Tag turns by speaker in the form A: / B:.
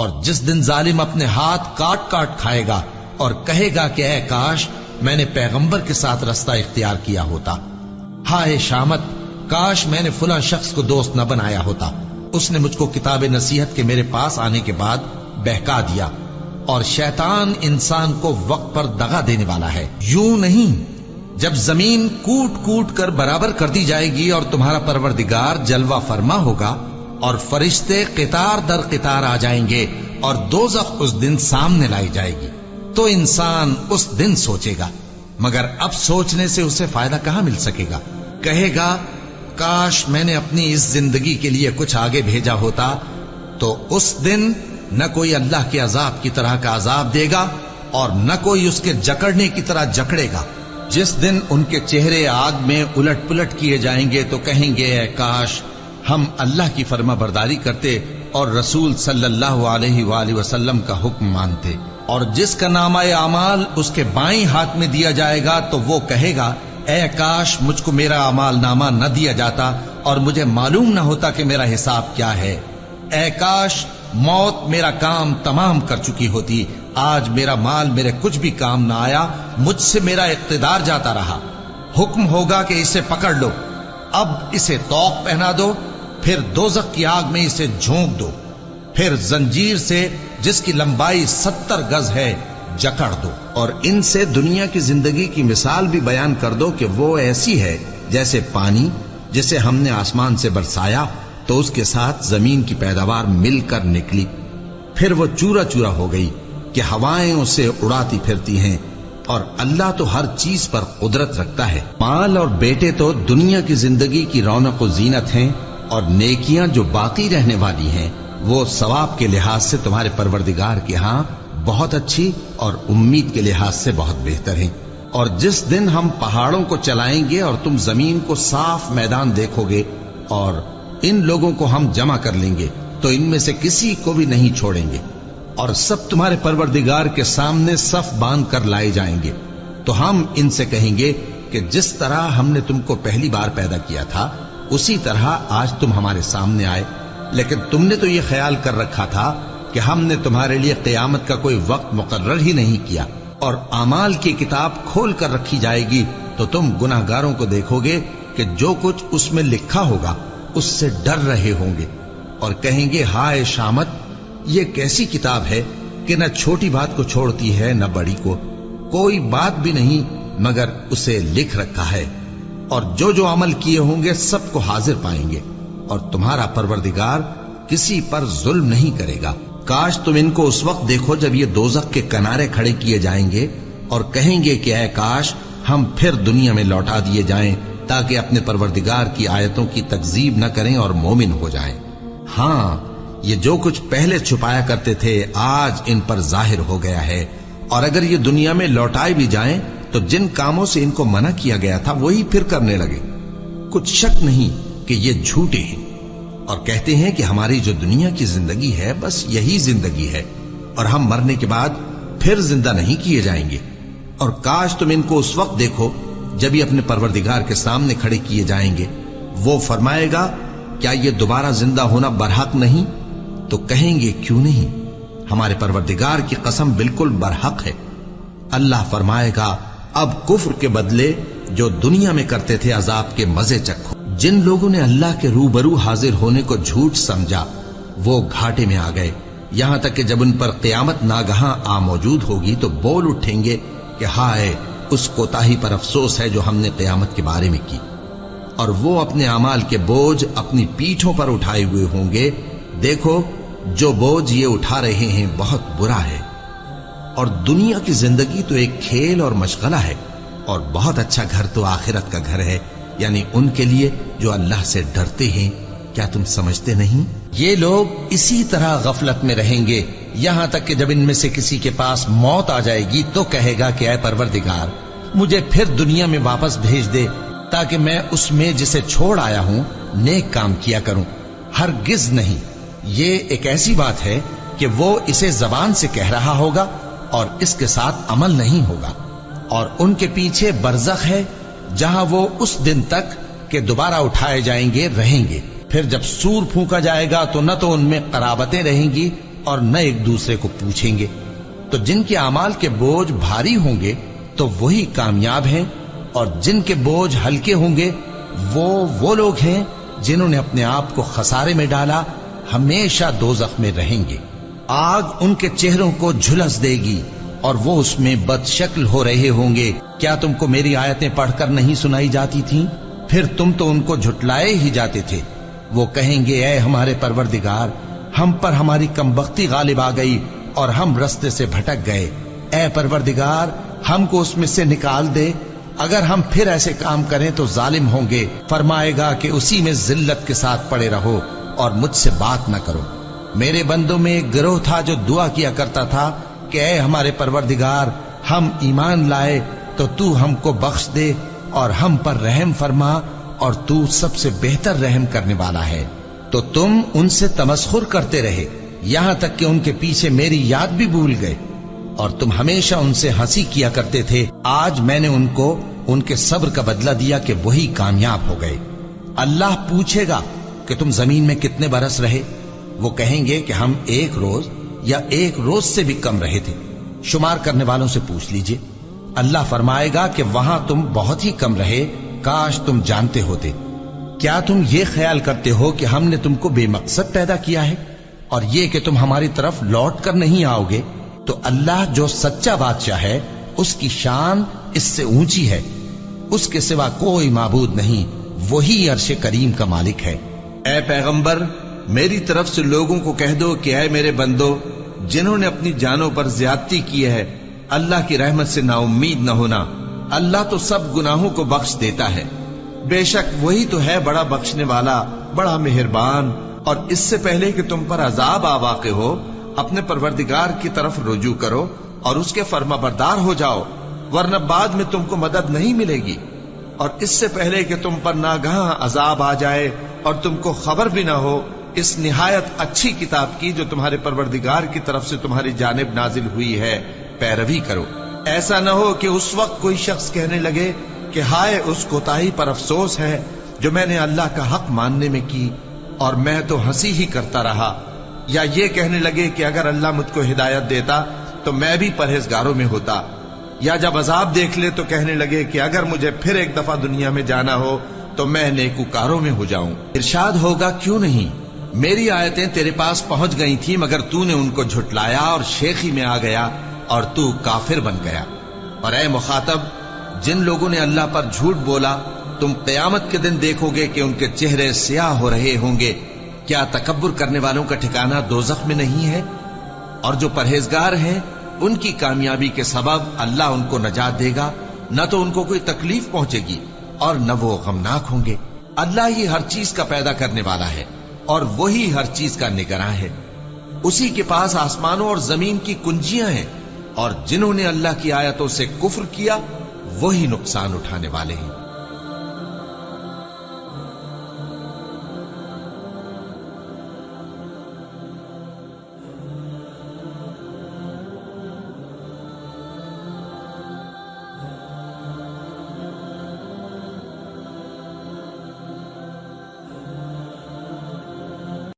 A: اور جس دن ظالم اپنے ہاتھ کاٹ کاٹ کھائے گا اور کہے گا کہ اے کاش میں نے پیغمبر کے ساتھ رستہ اختیار کیا ہوتا، ہائے شامت کاش میں نے فلاں شخص کو دوست نہ بنایا ہوتا، اس نے مجھ کو کتاب نصیحت کے میرے پاس آنے کے بعد بہکا دیا۔ اور شیطان انسان کو وقت پر دغا دینے والا ہے۔ یوں نہیں، جب زمین کوٹ کوٹ کر برابر کر دی جائے گی اور تمہارا پروردگار جلوہ فرما ہوگا اور فرشتے قطار در قطار آ جائیں گے اور دوزخ اس دن سامنے لائی جائے گی، تو انسان اس دن سوچے گا، مگر اب سوچنے سے اسے فائدہ کہاں مل سکے گا؟ کہے گا کاش میں نے اپنی اس زندگی کے لیے کچھ آگے بھیجا ہوتا، تو اس دن نہ کوئی اللہ کے عذاب کی طرح کا عذاب دے گا اور نہ کوئی اس کے جکڑنے کی طرح جکڑے گا۔ جس دن ان کے چہرے آگ میں الٹ پلٹ کیے جائیں گے تو کہیں گے اے کاش ہم اللہ کی فرما برداری کرتے اور رسول صلی اللہ علیہ وآلہ وسلم کا حکم مانتے۔ اور جس کا نامہ اعمال اس کے بائیں ہاتھ میں دیا جائے گا تو وہ کہے گا اے کاش مجھ کو میرا اعمال نامہ نہ دیا جاتا اور مجھے معلوم نہ ہوتا کہ میرا حساب کیا ہے۔ اے کاش موت میرا کام تمام کر چکی ہوتی، آج میرا مال میرے کچھ بھی کام نہ آیا، مجھ سے میرا اقتدار جاتا رہا۔ حکم ہوگا کہ اسے پکڑ لو، اب اسے طوق پہنا دو، پھر دوزخ کی آگ میں اسے جھونک دو، پھر زنجیر سے جس کی لمبائی 70 گز ہے جکڑ دو، اور ان سے دنیا کی زندگی کی مثال بھی بیان کر دو کہ وہ ایسی ہے جیسے پانی جسے ہم نے آسمان سے برسایا تو اس کے ساتھ زمین کی پیداوار مل کر نکلی، پھر وہ چورا چورا ہو گئی کہ ہوائیں اسے اڑاتی پھرتی ہیں، اور اللہ تو ہر چیز پر قدرت رکھتا ہے۔ مال اور بیٹے تو دنیا کی زندگی کی رونق و زینت ہیں، اور نیکیاں جو باقی رہنے والی ہیں وہ ثواب کے لحاظ سے تمہارے پروردگار کے ہاں بہت اچھی اور امید کے لحاظ سے بہت بہتر ہیں۔ اور جس دن ہم پہاڑوں کو چلائیں گے اور تم زمین کو صاف میدان دیکھو گے اور ان لوگوں کو ہم جمع کر لیں گے تو ان میں سے کسی کو بھی نہیں چھوڑیں گے، اور سب تمہارے پروردگار کے سامنے صف باندھ کر لائے جائیں گے، تو ہم ان سے کہیں گے کہ جس طرح ہم نے تم کو پہلی بار پیدا کیا تھا اسی طرح آج تم ہمارے سامنے آئے، لیکن تم نے تو یہ خیال کر رکھا تھا کہ ہم نے تمہارے لیے قیامت کا کوئی وقت مقرر ہی نہیں کیا، اور اعمال کی کتاب کھول کر رکھی جائے گی تو تم گناہگاروں کو دیکھو گے کہ جو کچھ اس میں لکھا ہوگا اس سے ڈر رہے ہوں گے، اور کہیں گے ہائے شامت یہ کیسی کتاب ہے کہ نہ چھوٹی بات کو چھوڑتی ہے نہ بڑی کو، کوئی بات بھی نہیں مگر اسے لکھ رکھا ہے، اور جو جو عمل کیے ہوں گے سب کو حاضر پائیں گے، اور تمہارا پروردگار کسی پر ظلم نہیں کرے گا۔ کاش تم ان کو اس وقت دیکھو جب یہ دوزخ کے کنارے کھڑے کیے جائیں گے اور کہیں گے کہ اے کاش ہم پھر دنیا میں لوٹا دیے جائیں تاکہ اپنے پروردگار کی آیتوں کی تکذیب نہ کریں اور مومن ہو جائیں۔ ہاں یہ جو کچھ پہلے چھپایا کرتے تھے آج ان پر ظاہر ہو گیا ہے، اور اگر یہ دنیا میں لوٹائے بھی جائیں تو جن کاموں سے ان کو منع کیا گیا تھا وہی پھر کرنے لگے۔ کچھ شک نہیں کہ یہ جھوٹے ہیں، اور کہتے ہیں کہ ہماری جو دنیا کی زندگی ہے بس یہی زندگی ہے، اور ہم مرنے کے بعد پھر زندہ نہیں کیے جائیں گے۔ اور کاش تم ان کو اس وقت دیکھو جب یہ اپنے پروردگار کے سامنے کھڑے کیے جائیں گے، وہ فرمائے گا کیا یہ دوبارہ زندہ ہونا برحق نہیں؟ تو کہیں گے کیوں نہیں، ہمارے پروردگار کی قسم بالکل برحق ہے۔ اللہ فرمائے گا اب کفر کے بدلے جو دنیا میں کرتے تھے عذاب کے مزے چکھو۔ جن لوگوں نے اللہ کے روبرو حاضر ہونے کو جھوٹ سمجھا وہ گھاٹے میں آ گئے، یہاں تک کہ جب ان پر قیامت ناگہاں آ موجود ہوگی تو بول اٹھیں گے کہ ہائے اس کوتاہی پر افسوس ہے جو ہم نے قیامت کے بارے میں کی، اور وہ اپنے اعمال کے بوجھ اپنی پیٹھوں پر اٹھائے ہوئے ہوں گے، دیکھو جو بوجھ یہ اٹھا رہے ہیں بہت برا ہے۔ اور دنیا کی زندگی تو ایک کھیل اور مشغلہ ہے، اور بہت اچھا گھر تو آخرت کا گھر ہے، یعنی ان کے لیے جو اللہ سے ڈرتے ہیں۔ کیا تم سمجھتے نہیں؟ یہ لوگ اسی طرح غفلت میں رہیں گے یہاں تک کہ جب ان میں سے کسی کے پاس موت آ جائے گی تو کہے گا کہ اے پروردگار مجھے پھر دنیا میں واپس بھیج دے تاکہ میں اس میں جسے چھوڑ آیا ہوں نیک کام کیا کروں۔ ہرگز نہیں، یہ ایک ایسی بات ہے کہ وہ اسے زبان سے کہہ رہا ہوگا اور اس کے ساتھ عمل نہیں ہوگا، اور ان کے پیچھے برزخ ہے جہاں وہ اس دن تک کہ دوبارہ اٹھائے جائیں گے رہیں گے۔ پھر جب سور پھونکا جائے گا تو نہ تو ان میں قرابتیں رہیں گی اور نہ ایک دوسرے کو پوچھیں گے۔ تو جن کے اعمال کے بوجھ بھاری ہوں گے تو وہی کامیاب ہیں، اور جن کے بوجھ ہلکے ہوں گے وہ لوگ ہیں جنہوں نے اپنے آپ کو خسارے میں ڈالا، ہمیشہ دوزخ میں رہیں گے۔ آگ ان کے چہروں کو جھلس دے گی اور وہ اس میں بد شکل ہو رہے ہوں گے۔ کیا تم کو میری آیتیں پڑھ کر نہیں سنائی جاتی تھیں؟ پھر تم تو ان کو جھٹلائے ہی جاتے تھے۔ وہ کہیں گے اے ہمارے پروردگار، ہم پر ہماری کمبختی غالب آ گئی اور ہم رستے سے بھٹک گئے۔ اے پروردگار، ہم کو اس میں سے نکال دے، اگر ہم پھر ایسے کام کریں تو ظالم ہوں گے۔ فرمائے گا کہ اسی میں ذلت کے ساتھ پڑے رہو اور مجھ سے بات نہ کرو۔ میرے بندوں میں ایک گروہ تھا جو دعا کیا کرتا تھا کہ اے ہمارے پروردگار، ہم ایمان لائے تو تو ہم کو بخش دے اور ہم پر رحم فرما، اور تو سب سے بہتر رحم کرنے والا ہے۔ تو تم ان سے تمسخر کرتے رہے، یہاں تک کہ ان کے پیچھے میری یاد بھی بھول گئے، اور تم ہمیشہ ان سے ہنسی کیا کرتے تھے۔ آج میں نے ان کو ان کے صبر کا بدلہ دیا کہ وہی کامیاب ہو گئے۔ اللہ پوچھے گا کہ تم زمین میں کتنے برس رہے؟ وہ کہیں گے کہ ہم 1 روز یا 1 روز سے بھی کم رہے تھے۔ شمار کرنے والوں سے پوچھ لیجئے۔ اللہ فرمائے گا کہ وہاں تم بہت ہی کم رہے، کاش تم جانتے ہوتے۔ کیا تم یہ خیال کرتے ہو کہ ہم نے تم کو بے مقصد پیدا کیا ہے، اور یہ کہ تم ہماری طرف لوٹ کر نہیں آؤ گے؟ تو اللہ جو سچا بادشاہ ہے، اس کی شان اس سے اونچی ہے، اس کے سوا کوئی معبود نہیں، وہی عرش کریم کا مالک ہے۔ اے پیغمبر، میری طرف سے لوگوں کو کہہ دو کہ اے میرے بندو، جنہوں نے اپنی جانوں پر زیادتی کی ہے، اللہ کی رحمت سے نا امید نہ ہونا۔ اللہ تو سب گناہوں کو بخش دیتا ہے، بے شک وہی تو ہے بڑا بخشنے والا، بڑا مہربان۔ اور اس سے پہلے کہ تم پر عذاب آ واقع ہو، اپنے پروردگار کی طرف رجوع کرو اور اس کے فرما بردار ہو جاؤ، ورنہ بعد میں تم کو مدد نہیں ملے گی۔ اور اس سے پہلے کہ تم پر ناگہاں عذاب آ جائے اور تم کو خبر بھی نہ ہو، اس نہایت اچھی کتاب کی جو تمہارے پروردگار کی طرف سے تمہاری جانب نازل ہوئی ہے پیروی کرو۔ ایسا نہ ہو کہ اس وقت کوئی شخص کہنے لگے کہ ہائے اس کوتاہی پر افسوس ہے جو میں نے اللہ کا حق ماننے میں کی، اور میں تو ہنسی ہی کرتا رہا، یا یہ کہنے لگے کہ اگر اللہ مجھ کو ہدایت دیتا تو میں بھی پرہیزگاروں میں ہوتا، یا جب عذاب دیکھ لے تو کہنے لگے کہ اگر مجھے پھر ایک دفعہ دنیا میں جانا ہو تو میں نیکوکاروں میں ہو جاؤں۔ ارشاد ہوگا کیوں نہیں، میری آیتیں تیرے پاس پہنچ گئی تھی مگر تو نے ان کو جھٹلایا اور شیخی میں آ گیا اور تو کافر بن گیا۔ اور اے مخاطب، جن لوگوں نے اللہ پر جھوٹ بولا، تم قیامت کے دن دیکھو گے کہ ان کے چہرے سیاہ ہو رہے ہوں گے۔ کیا تکبر کرنے والوں کا ٹھکانہ دوزخ میں نہیں ہے؟ اور جو پرہیزگار ہیں ان کی کامیابی کے سبب اللہ ان کو نجات دے گا، نہ تو ان کو کوئی تکلیف پہنچے گی اور نہ وہ غمناک ہوں گے۔ اللہ ہی ہر چیز کا پیدا کرنے والا ہے اور وہی ہر چیز کا نگراں ہے۔ اسی کے پاس آسمانوں اور زمین کی کنجیاں ہیں، اور جنہوں نے اللہ کی آیتوں سے کفر کیا وہی نقصان اٹھانے والے ہیں۔